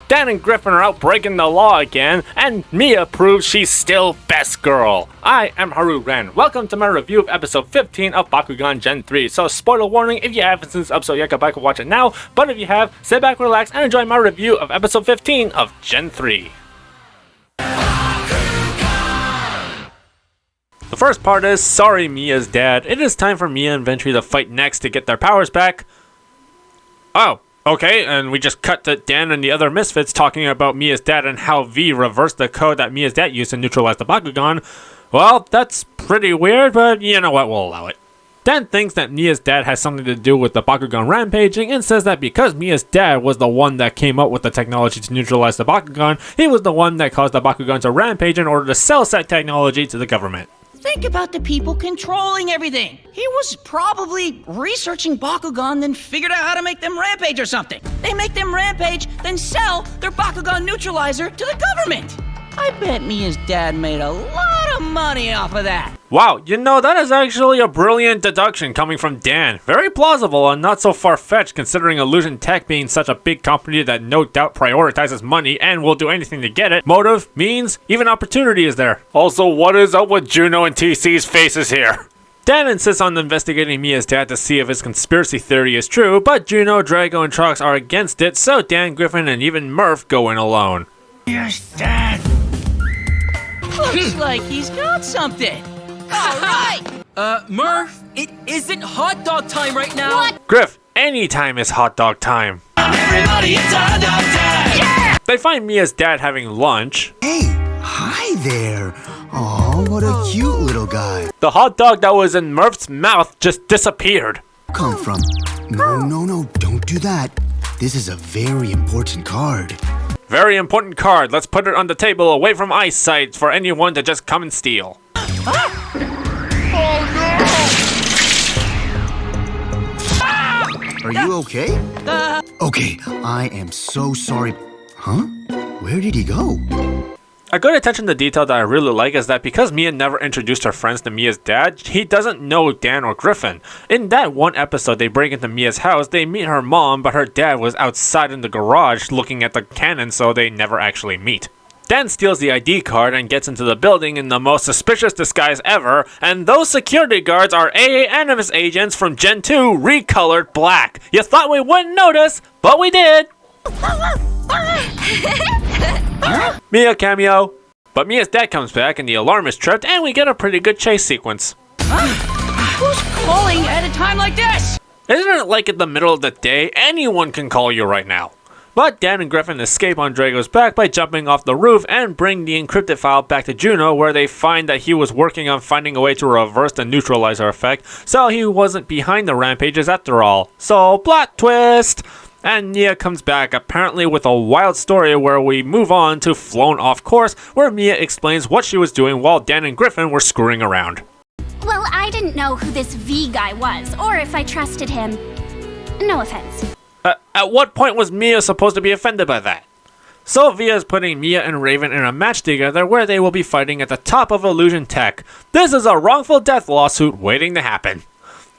Dan and Griffin are out breaking the law again, and Mia proves she's still best girl. I am Haru Ren. Welcome to my review of episode 15 of Bakugan Gen 3. So spoiler warning if you haven't seen this episode yet, go back and watch it now. But if you have, sit back, relax, and enjoy my review of episode 15 of Gen 3. The first part is, sorry Mia's dad, it is time for Mia and Ventry to fight next to get their powers back. Oh, okay, and we just cut to Dan and the other misfits talking about Mia's dad and how V reversed the code that Mia's dad used to neutralize the Bakugan. Well, that's pretty weird, but you know what, we'll allow it. Dan thinks that Mia's dad has something to do with the Bakugan rampaging and says that because Mia's dad was the one that came up with the technology to neutralize the Bakugan, he was the one that caused the Bakugan to rampage in order to sell said technology to the government. Think about the people controlling everything. He was probably researching Bakugan, then figured out how to make them rampage or something. They make them rampage, then sell their Bakugan neutralizer to the government. I bet Mia's dad made a lot of money off of that. Wow, you know, that is actually a brilliant deduction coming from Dan. Very plausible and not so far-fetched considering Illusion Tech being such a big company that no doubt prioritizes money and will do anything to get it. Motive, means, even opportunity is there. Also, what is up with Juno and TC's faces here? Dan insists on investigating Mia's dad to see if his conspiracy theory is true, but Juno, Drago, and Trox are against it, so Dan, Griffin, and even Murph go in alone. Mia's dad. Looks like he's got something. All right. Murph, it isn't hot dog time right now. What? Griff, anytime is hot dog time. Everybody, it's hot dog time. Yeah! They find Mia's dad having lunch. Hey, hi there. Aw, what a cute little guy. The hot dog that was in Murph's mouth just disappeared. Come from? No, don't do that. This is a very important card. Very important card. Let's put it on the table away from eyesight for anyone to just come and steal. Are you okay? Okay, I am so sorry. Huh? Where did he go? A good attention to detail that I really like is that because Mia never introduced her friends to Mia's dad, he doesn't know Dan or Griffin. In that one episode they break into Mia's house, they meet her mom, but her dad was outside in the garage looking at the cannon, so they never actually meet. Dan steals the ID card and gets into the building in the most suspicious disguise ever, and those security guards are AA Animus agents from Gen 2 recolored black. You thought we wouldn't notice, but we did! Mia cameo. But Mia's dad comes back and the alarm is tripped and we get a pretty good chase sequence. Who's calling at a time like this? Isn't it like in the middle of the day? Anyone can call you right now. But Dan and Griffin escape on Drago's back by jumping off the roof and bring the encrypted file back to Juno, where they find that he was working on finding a way to reverse the neutralizer effect, so he wasn't behind the rampages after all. So, plot twist! And Mia comes back, apparently with a wild story where we move on to Flown Off Course, where Mia explains what she was doing while Dan and Griffin were screwing around. Well, I didn't know who this V guy was, or if I trusted him. No offense. At what point was Mia supposed to be offended by that? So Via is putting Mia and Raven in a match together where they will be fighting at the top of Illusion Tech. This is a wrongful death lawsuit waiting to happen.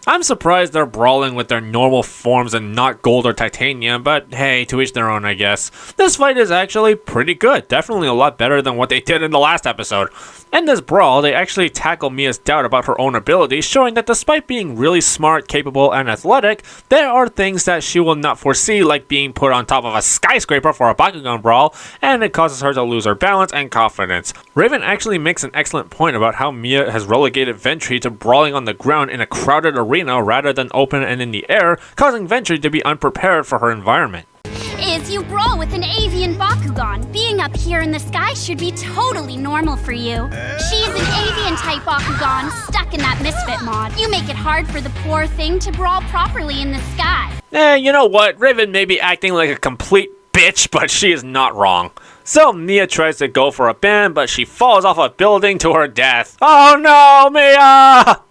I'm surprised they're brawling with their normal forms and not gold or titanium, but hey, to each their own, I guess. This fight is actually pretty good, definitely a lot better than what they did in the last episode. In this brawl, they actually tackle Mia's doubt about her own abilities, showing that despite being really smart, capable, and athletic, there are things that she will not foresee, like being put on top of a skyscraper for a Bakugan brawl, and it causes her to lose her balance and confidence. Raven actually makes an excellent point about how Mia has relegated Ventry to brawling on the ground in a crowded arena rather than open and in the air, causing Ventry to be unprepared for her environment. Is you brawl with an Avian Bakugan. Being up here in the sky should be totally normal for you. She's an Avian-type Bakugan stuck in that misfit mod. You make it hard for the poor thing to brawl properly in the sky. You know what? Raven may be acting like a complete bitch, but she is not wrong. So Mia tries to go for a ban, but she falls off a building to her death. Oh no, Mia!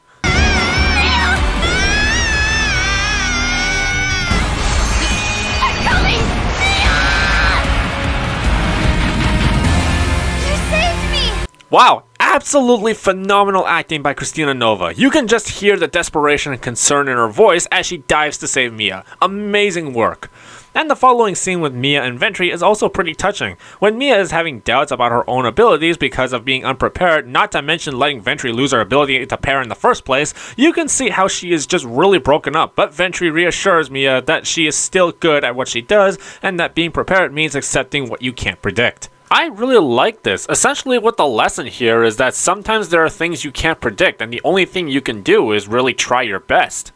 Wow, absolutely phenomenal acting by Christina Nova. You can just hear the desperation and concern in her voice as she dives to save Mia. Amazing work. And the following scene with Mia and Ventry is also pretty touching. When Mia is having doubts about her own abilities because of being unprepared, not to mention letting Ventry lose her ability to pair in the first place, you can see how she is just really broken up, but Ventry reassures Mia that she is still good at what she does, and that being prepared means accepting what you can't predict. I really like this. Essentially what the lesson here is that sometimes there are things you can't predict, and the only thing you can do is really try your best.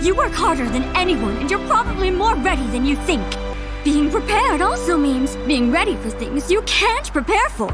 You work harder than anyone, and you're probably more ready than you think. Being prepared also means being ready for things you can't prepare for.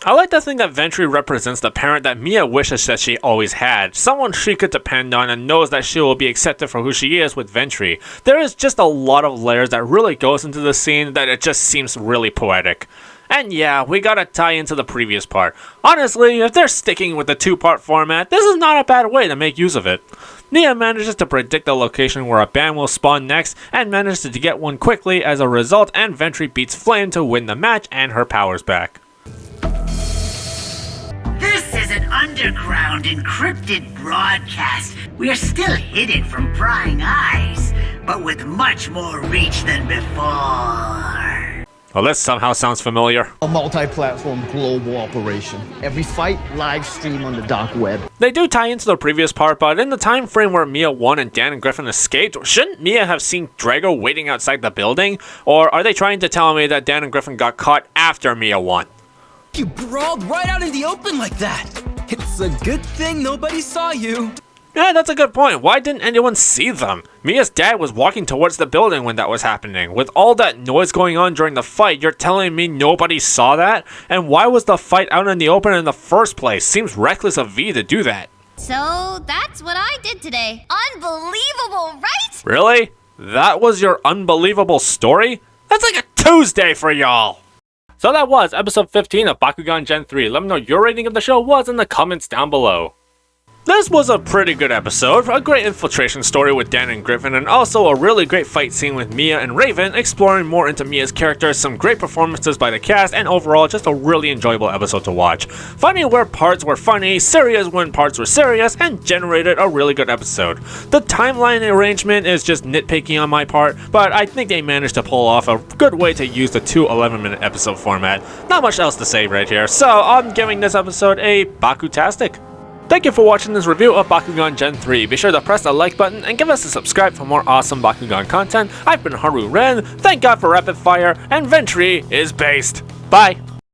I like to think that Ventry represents the parent that Mia wishes that she always had, someone she could depend on and knows that she will be accepted for who she is with Ventry. There is just a lot of layers that really goes into the scene that it just seems really poetic. And yeah, we gotta tie into the previous part. Honestly, if they're sticking with the two-part format, this is not a bad way to make use of it. Mia manages to predict the location where a band will spawn next, and manages to get one quickly as a result, and Ventry beats Flame to win the match and her powers back. This is an underground encrypted broadcast. We are still hidden from prying eyes, but with much more reach than before. Well, this somehow sounds familiar. A multi-platform global operation. Every fight live stream on the dark web. They do tie into the previous part, but in the time frame where Mia won and Dan and Griffin escaped, shouldn't Mia have seen Drago waiting outside the building? Or are they trying to tell me that Dan and Griffin got caught after Mia won? You brawled right out in the open like that. It's a good thing nobody saw you. Yeah, that's a good point. Why didn't anyone see them? Mia's dad was walking towards the building when that was happening. With all that noise going on during the fight, you're telling me nobody saw that? And why was the fight out in the open in the first place? Seems reckless of V to do that. So that's what I did today. Unbelievable, right? Really? That was your unbelievable story? That's like a Tuesday for y'all! So that was episode 15 of Bakugan Gen 3. Let me know your rating of the show was in the comments down below. This was a pretty good episode, a great infiltration story with Dan and Griffin, and also a really great fight scene with Mia and Raven, exploring more into Mia's character, some great performances by the cast, and overall just a really enjoyable episode to watch. Funny where parts were funny, serious when parts were serious, and generated a really good episode. The timeline arrangement is just nitpicky on my part, but I think they managed to pull off a good way to use the two 11-minute episode format. Not much else to say right here, so I'm giving this episode a Bakutastic. Thank you for watching this review of Bakugan Gen 3. Be sure to press the like button and give us a subscribe for more awesome Bakugan content. I've been Haru Ren, thank God for Rapid Fire, and Ventry is based. Bye!